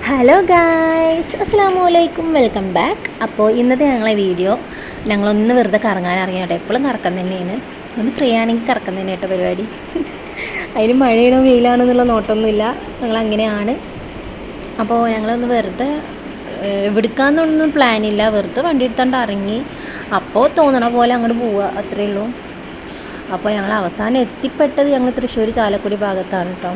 Hello guys, അസ്സലാമു അലൈക്കും, welcome back. അപ്പോൾ ഇന്നത്തെ ഞങ്ങളെ വീഡിയോ ഞങ്ങളൊന്ന് വെറുതെ കറങ്ങാൻ ഇറങ്ങിയോട്ടെ. എപ്പോഴും കറക്കം തന്നെയാണ്, ഒന്ന് ഫ്രീ ആണെങ്കിൽ കറക്കം തന്നെ കേട്ടോ പരിപാടി. അതിന് മഴയാണോ വെയിലാണെന്നുള്ള നോട്ടമൊന്നുമില്ല, ഞങ്ങളങ്ങനെയാണ്. അപ്പോൾ ഞങ്ങളൊന്ന് വെറുതെ എവിടുക്കാന്നൊന്നും പ്ലാനില്ല, വെറുതെ വണ്ടി എടുത്തോണ്ട് ഇറങ്ങി. അപ്പോൾ തോന്നണ പോലെ അങ്ങോട്ട് പോവുക, അത്രയേ ഉള്ളൂ. അപ്പോൾ ഞങ്ങൾ അവസാനം എത്തിപ്പെട്ടത് ഞങ്ങൾ തൃശ്ശൂർ ചാലക്കുടി ഭാഗത്താണ് കേട്ടോ.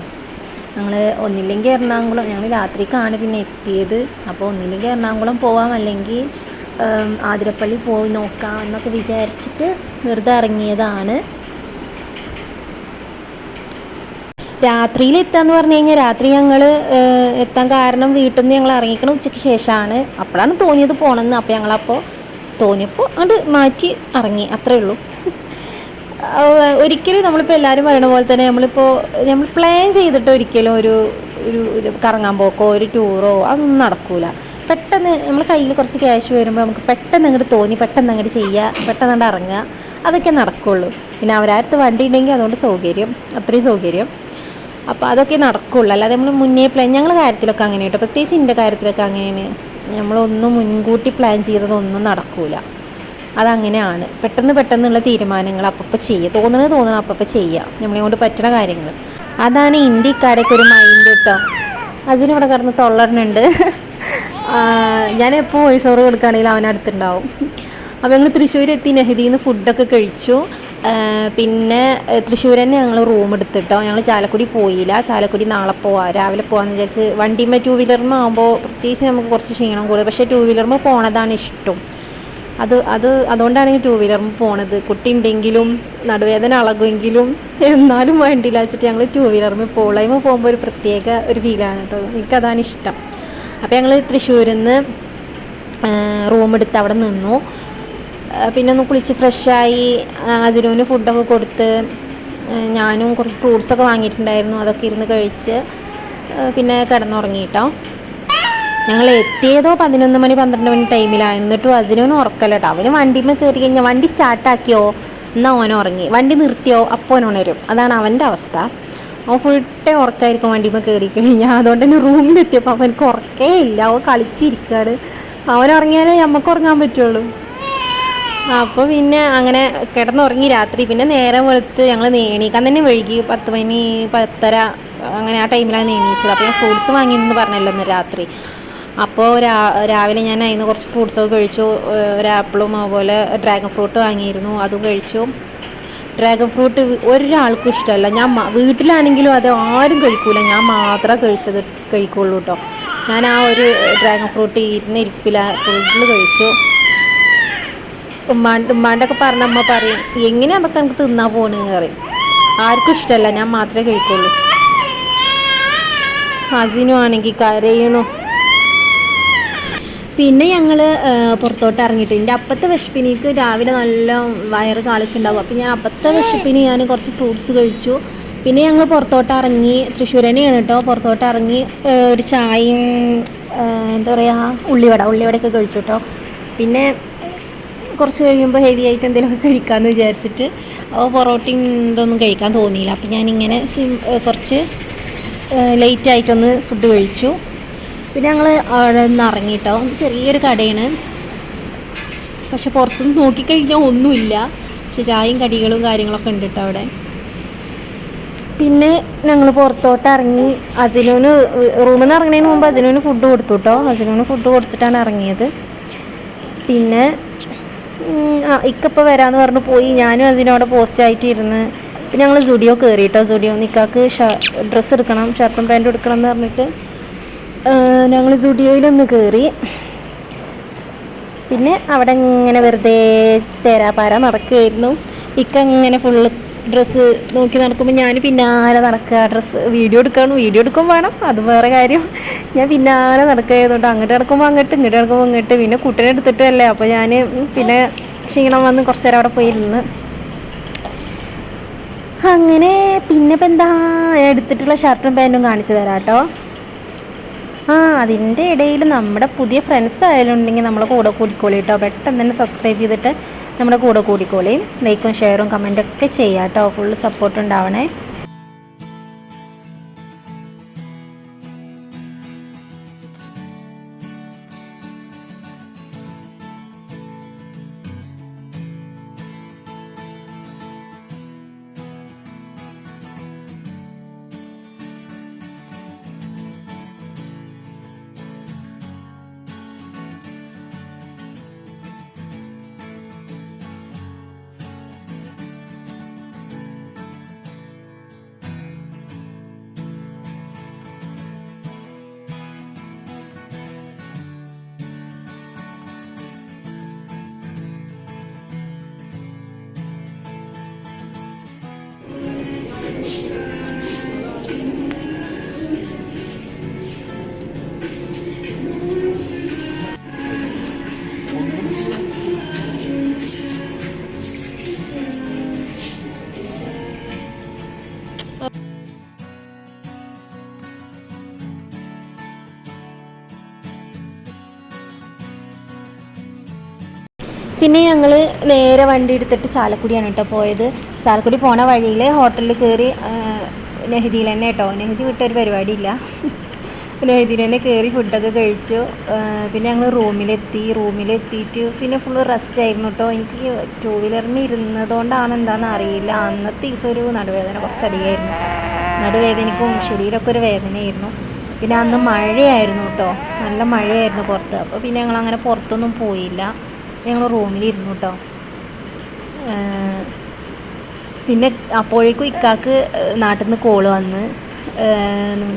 ഞങ്ങൾ ഒന്നില്ലെങ്കിൽ എറണാകുളം, ഞങ്ങൾ രാത്രിക്കാണ് പിന്നെ എത്തിയത്. അപ്പോൾ ഒന്നില്ലെങ്കിൽ എറണാകുളം പോവാം, അല്ലെങ്കിൽ ആതിരപ്പള്ളി പോയി നോക്കാം എന്നൊക്കെ വിചാരിച്ചിട്ട് വെറുതെ ഇറങ്ങിയതാണ്. രാത്രിയിൽ എത്താന്ന് പറഞ്ഞു കഴിഞ്ഞാൽ രാത്രി ഞങ്ങൾ എത്താൻ കാരണം വീട്ടിൽ നിന്ന് ഞങ്ങൾ ഇറങ്ങിക്കണം ഉച്ചയ്ക്ക് ശേഷമാണ്. അപ്പോഴാണ് തോന്നിയത് പോകണമെന്ന്. അപ്പോൾ ഞങ്ങളപ്പോൾ തോന്നിയപ്പോൾ അത് മാറ്റി ഇറങ്ങി, അത്രേ ഉള്ളൂ. ഒരിക്കലും നമ്മളിപ്പോൾ എല്ലാവരും പറയണ പോലെ തന്നെ നമ്മൾ പ്ലാൻ ചെയ്തിട്ട് ഒരിക്കലും ഒരു കറങ്ങാൻ പോക്കോ ഒരു ടൂറോ അതൊന്നും നടക്കൂല. പെട്ടെന്ന് നമ്മൾ കയ്യിൽ കുറച്ച് ക്യാഷ് വരുമ്പോൾ നമുക്ക് പെട്ടെന്ന് അങ്ങോട്ട് തോന്നി പെട്ടെന്ന് അങ്ങോട്ട് ചെയ്യുക, പെട്ടെന്ന് അങ്ങോട്ട് ഇറങ്ങുക, അതൊക്കെ നടക്കുള്ളൂ. പിന്നെ അവരാരത്ത് വണ്ടി ഉണ്ടെങ്കിൽ അതുകൊണ്ട് സൗകര്യം, അത്രയും സൗകര്യം. അപ്പോൾ അതൊക്കെ നടക്കുള്ളൂ. അല്ലാതെ നമ്മൾ മുന്നേ പ്ലാൻ, ഞങ്ങളുടെ കാര്യത്തിലൊക്കെ അങ്ങനെ കേട്ടോ, പ്രത്യേകിച്ച് എൻ്റെ കാര്യത്തിലൊക്കെ അങ്ങനെയാണ്. നമ്മളൊന്നും മുൻകൂട്ടി പ്ലാൻ ചെയ്തതൊന്നും നടക്കൂല. അതങ്ങനെയാണ്, പെട്ടെന്നുള്ള തീരുമാനങ്ങൾ അപ്പം ചെയ്യുക, തോന്നണം അപ്പം ചെയ്യുക, നമ്മളെ കൊണ്ട് പറ്റുന്ന കാര്യങ്ങൾ. അതാണ് ഇന്ത്യക്കാരൊക്കെ ഒരു മൈൻഡ് കേട്ടോ. അതിനിവിടെ കിടന്ന് തൊള്ളറിനുണ്ട്. ഞാൻ എപ്പോൾ വോയിസ് ഓവർ കൊടുക്കുകയാണെങ്കിൽ അവനടുത്തുണ്ടാവും. അപ്പോൾ ഞങ്ങൾ തൃശ്ശൂർ എത്തി, നെഹദിയിൽ നിന്ന് ഫുഡൊക്കെ കഴിച്ചു. പിന്നെ തൃശ്ശൂർ തന്നെ ഞങ്ങൾ റൂം എടുത്തിട്ടോ. ഞങ്ങൾ ചാലക്കുടി പോയില്ല, ചാലക്കുടി നാളെ പോവാം, രാവിലെ പോകാമെന്ന് വിചാരിച്ച്. വണ്ടിയുമ്പോൾ ടൂ വീലറിന് ആകുമ്പോൾ പ്രത്യേകിച്ച് നമുക്ക് കുറച്ച് ക്ഷീണം കൂടുതൽ, പക്ഷേ ടൂ വീലറിന് പോണതാണ് ഇഷ്ടം. അതുകൊണ്ടാണെങ്കിൽ ടൂ വീലറിൽ പോണത്. കുട്ടി ഉണ്ടെങ്കിലും നടുവേദന അളകുമെങ്കിലും എന്നാലും വേണ്ടില്ല വെച്ചിട്ട് ഞങ്ങൾ ടൂ വീലറിൽ പോകുമ്പോൾ ഒരു പ്രത്യേക ഒരു ഫീലാണ് കേട്ടോ, എനിക്കതാണ് ഇഷ്ടം. അപ്പോൾ ഞങ്ങൾ തൃശ്ശൂരിൽ നിന്ന് റൂം എടുത്ത് അവിടെ നിന്നു. പിന്നെ ഒന്ന് കുളിച്ച് ഫ്രഷായി, അതിനോന് ഫുഡൊക്കെ കൊടുത്ത്, ഞാനും കുറച്ച് ഫ്രൂട്ട്സൊക്കെ വാങ്ങിയിട്ടുണ്ടായിരുന്നു, അതൊക്കെ ഇരുന്ന് കഴിച്ച് പിന്നെ കിടന്നുറങ്ങി കേട്ടോ. ഞങ്ങൾ എത്തിയതോ 11 മണി 12 മണി ടൈമിലാണ്. എന്നിട്ടും അതിനൊന്നും ഉറക്കല്ല കേട്ടോ. അവന് വണ്ടിയിൽ കയറി കഴിഞ്ഞാൽ വണ്ടി സ്റ്റാർട്ടാക്കിയോ എന്നാൽ ഓനോ ഉറങ്ങി, വണ്ടി നിർത്തിയോ അപ്പോൾ ഓൻ ഉണരും. അതാണ് അവൻ്റെ അവസ്ഥ. അവൻ ഫുൾ ടൈം ഉറക്കമായിരിക്കും വണ്ടിയിൽ കയറി കഴിഞ്ഞാൽ. അതുകൊണ്ട് തന്നെ റൂമിലെത്തിയപ്പോൾ അവനക്ക് ഉറക്കേ ഇല്ല, അവൻ കളിച്ചിരിക്കുകയാണ്. അവനുറങ്ങിയാലേ നമുക്ക് ഉറങ്ങാൻ പറ്റുള്ളൂ. അപ്പോൾ പിന്നെ അങ്ങനെ കിടന്നുറങ്ങി രാത്രി. പിന്നെ നേരം വെളുത്ത് ഞങ്ങൾ എണീക്കാൻ തന്നെ വൈകി, 10 മണി 10:30 അങ്ങനെ ആ ടൈമിലാണ് എണീച്ചത്. അപ്പോൾ ഞാൻ ഫ്രൂട്ട്സ് വാങ്ങിയെന്ന് പറഞ്ഞല്ലോ ഇന്ന് രാത്രി. അപ്പോൾ രാവിലെ ഞാൻ അതിന് കുറച്ച് ഫ്രൂട്ട്സൊക്കെ കഴിച്ചു. ഒരു ആപ്പിളും അതുപോലെ ഡ്രാഗൺ ഫ്രൂട്ട് വാങ്ങിയിരുന്നു, അതും കഴിച്ചു. ഡ്രാഗൺ ഫ്രൂട്ട് ഒരാൾക്കും ഇഷ്ടമല്ല. ഞാൻ വീട്ടിലാണെങ്കിലും അത് ആരും കഴിക്കൂല, ഞാൻ മാത്രമേ കഴിക്കുള്ളൂ കേട്ടോ. ഞാൻ ആ ഒരു ഡ്രാഗൺ ഫ്രൂട്ട് ഇരിപ്പിലാണ് ഫുള്ള് കഴിച്ചു. ഉമ്മാണ്ടൊക്കെ പറഞ്ഞ അമ്മ പറയും, എങ്ങനെ അതൊക്കെ നമുക്ക് തിന്നാൻ പോകണമെന്ന് പറയും. ആർക്കും ഇഷ്ടമല്ല, ഞാൻ മാത്രമേ കഴിക്കുള്ളൂ. ഹസിനും ആണെങ്കിൽ കരയണു. പിന്നെ ഞങ്ങൾ പുറത്തോട്ട് ഇറങ്ങിയിട്ട് എൻ്റെ അപ്പത്തെ വിശപ്പിനിക്ക് രാവിലെ നല്ല വയറ് കാളിച്ചുണ്ടാവും. അപ്പോൾ ഞാൻ അപ്പത്തെ വിശപ്പിന് ഞാൻ കുറച്ച് ഫ്രൂട്ട്സ് കഴിച്ചു. പിന്നെ ഞങ്ങൾ പുറത്തോട്ട് ഇറങ്ങി, തൃശ്ശൂർ തന്നെയാണ് കേട്ടോ. പുറത്തോട്ട് ഇറങ്ങി ഒരു ചായയും എന്താ പറയുക ഉള്ളിവടയൊക്കെ കഴിച്ചു കേട്ടോ. പിന്നെ കുറച്ച് കഴിയുമ്പോൾ ഹെവി ആയിട്ട് എന്തെങ്കിലുമൊക്കെ കഴിക്കാമെന്ന് വിചാരിച്ചിട്ട്, അപ്പോൾ പൊറോട്ടയും ഇതൊന്നും കഴിക്കാൻ തോന്നിയില്ല. അപ്പോൾ ഞാനിങ്ങനെ കുറച്ച് ലേറ്റായിട്ടൊന്ന് ഫുഡ് കഴിച്ചു. പിന്നെ ഞങ്ങൾ അവിടെ നിന്ന് ഇറങ്ങിയിട്ടോ. ചെറിയൊരു കടയാണ്, പക്ഷെ പുറത്തുനിന്ന് നോക്കിക്കഴിഞ്ഞാൽ ഒന്നുമില്ല, പക്ഷെ ചായയും കടികളും കാര്യങ്ങളൊക്കെ ഉണ്ട് കേട്ടോ അവിടെ. പിന്നെ ഞങ്ങൾ പുറത്തോട്ട് ഇറങ്ങി. അസിനോന് റൂമിൽ നിന്ന് ഇറങ്ങുന്നതിന് മുമ്പ് അസിനോന് ഫുഡ് കൊടുത്തു കേട്ടോ. അസിനോന് ഫുഡ് കൊടുത്തിട്ടാണ് ഇറങ്ങിയത്. പിന്നെ ഇക്കപ്പോൾ വരാമെന്ന് പറഞ്ഞ് പോയി. ഞാനും അതിനോടെ പോസ്റ്റായിട്ട് ഇരുന്ന്. പിന്നെ ഞങ്ങൾ സ്റ്റുഡിയോ കയറി കേട്ടോ. സ്റ്റുഡിയോ നിക്കാക്ക് ഡ്രസ്സ് എടുക്കണം, ഷർട്ടും പാൻറ്റും എടുക്കണം എന്ന് പറഞ്ഞിട്ട് ഞങ്ങൾ സ്റ്റുഡിയോയിലൊന്ന് കയറി. പിന്നെ അവിടെ ഇങ്ങനെ വെറുതെ തേരാപ്പാര നടക്കുകയായിരുന്നു. ഇക്ക ഇങ്ങനെ ഫുള്ള് ഡ്രസ്സ് നോക്കി നടക്കുമ്പോൾ ഞാൻ പിന്നാലെ നടക്കുക. ഡ്രസ്സ് വീഡിയോ എടുക്കും വേണം, അത് വേറെ കാര്യം. ഞാൻ പിന്നാലെ നടക്കുകയായതുകൊണ്ട് അങ്ങോട്ട് നടക്കുമ്പോൾ അങ്ങോട്ട്, ഇങ്ങോട്ട് നടക്കുമ്പോൾ ഇങ്ങോട്ട്. പിന്നെ കുട്ടീനെ എടുത്തിട്ടല്ലേ, അപ്പോൾ ഞാൻ പിന്നെ ക്ഷീണം വന്ന് കുറച്ച് നേരം അവിടെ പോയിരുന്ന് അങ്ങനെ. പിന്നെ ഇപ്പം എന്താ എടുത്തിട്ടുള്ള ഷർട്ടും പാൻറ്റും കാണിച്ചു തരാം കേട്ടോ. അതിൻ്റെ ഇടയിൽ നമ്മുടെ പുതിയ ഫ്രണ്ട്സ് ആയാലും ഉണ്ടെങ്കിൽ നമ്മളെ കൂടെ കൂടിക്കോളി കേട്ടോ. പെട്ടെന്ന് തന്നെ സബ്സ്ക്രൈബ് ചെയ്തിട്ട് നമ്മുടെ കൂടെ കൂടിക്കോളി. ലൈക്കും ഷെയറും കമൻറ്റൊക്കെ ചെയ്യാം കേട്ടോ. ഫുള്ള് സപ്പോർട്ട് ഉണ്ടാവണേ. . പിന്നെ ഞങ്ങൾ നേരെ വണ്ടി എടുത്തിട്ട് ചാലക്കുടിയാണ് കേട്ടോ പോയത്. ചാലക്കുടി പോണ വഴിയിൽ ഹോട്ടലിൽ കയറി, നെഹദിയിൽ തന്നെ കേട്ടോ, നെഹദി വിട്ടൊരു പരിപാടിയില്ല, നെഹദിയിൽ തന്നെ കയറി ഫുഡൊക്കെ കഴിച്ചു. പിന്നെ ഞങ്ങൾ റൂമിലെത്തിയിട്ട് പിന്നെ ഫുള്ള് റെസ്റ്റ് ആയിരുന്നു കേട്ടോ. എനിക്ക് 2 വീലറിന് ഇരുന്നതുകൊണ്ടാണ് എന്താണെന്ന് അറിയില്ല, അന്നത്തെ ദിവസം ഒരു നടുവേദന കുറച്ചധികമായിരുന്നു. നടുവേദനയ്ക്കും ശരീരമൊക്കെ ഒരു വേദനയായിരുന്നു. പിന്നെ അന്ന് മഴയായിരുന്നു കേട്ടോ, നല്ല മഴയായിരുന്നു പുറത്ത്. അപ്പോൾ പിന്നെ ഞങ്ങളങ്ങനെ പുറത്തൊന്നും പോയില്ല, ഞങ്ങൾ റൂമിലിരുന്നു കേട്ടോ. പിന്നെ അപ്പോഴേക്കും ഇക്കാക്ക് നാട്ടിൽ നിന്ന് കോള് വന്ന്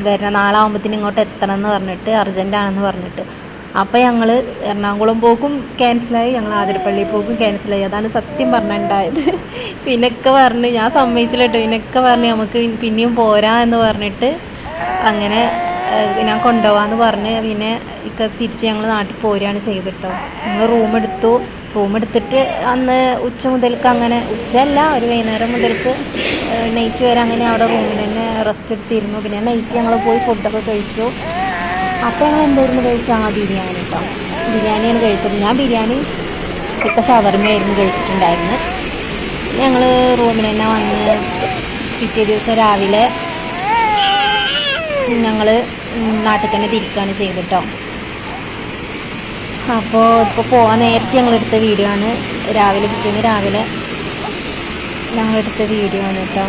വരണം, നാളെ ആകുമ്പോഴത്തേനും ഇങ്ങോട്ട് എത്തണം എന്ന് പറഞ്ഞിട്ട്, അർജൻറ്റാണെന്ന് പറഞ്ഞിട്ട്. അപ്പോൾ ഞങ്ങൾ എറണാകുളം പോക്കും ക്യാൻസലായി, ഞങ്ങൾ ആതിരപ്പള്ളി പോക്കും ക്യാൻസലായി. അതാണ് സത്യം പറഞ്ഞിട്ടുണ്ടായത്. പിന്നൊക്കെ പറഞ്ഞ് ഞാൻ സമ്മതിച്ചില്ല കേട്ടോ. പിന്നൊക്കെ പറഞ്ഞ് നമുക്ക് പിന്നെയും പോരാ എന്ന് പറഞ്ഞിട്ട് അങ്ങനെ ഞാൻ കൊണ്ടുപോകാമെന്ന് പറഞ്ഞ് പിന്നെ തിരിച്ച് ഞങ്ങൾ നാട്ടിൽ പോരുകയാണ് ചെയ്തിട്ടോ. ഞങ്ങൾ റൂമെടുത്തിട്ട് അന്ന് ഉച്ച മുതൽക്ക്, അങ്ങനെ ഉച്ചയല്ല, ഒരു വൈകുന്നേരം മുതൽക്ക് നൈറ്റ് വരെ അങ്ങനെ അവിടെ റൂമിൽ തന്നെ റെസ്റ്റ് എടുത്തിരുന്നു. പിന്നെ നൈറ്റ് ഞങ്ങൾ പോയി ഫുഡൊക്കെ കഴിച്ചു. അപ്പോൾ ഞങ്ങൾ എന്തായിരുന്നു കഴിച്ചാൽ ബിരിയാണി കേട്ടോ, ബിരിയാണിയാണ് കഴിച്ചത്. ഞാൻ ബിരിയാണി ഒക്കെ ഷവർമയായിരുന്നു കഴിച്ചിട്ടുണ്ടായിരുന്നു. ഞങ്ങൾ റൂമിൽ തന്നെ വന്ന് പിറ്റേ ദിവസം രാവിലെ ഞങ്ങൾ നാട്ടിൽ തന്നെ തിരിക്കുകയാണ് ചെയ്തിട്ടോ. അപ്പോൾ ഇപ്പോൾ പോകാൻ നേരത്തെ ഞങ്ങളെടുത്ത വീഡിയോ ആണ്, പിറ്റേന്ന് രാവിലെ ഞങ്ങളെടുത്ത വീഡിയോ ആണ് കേട്ടോ.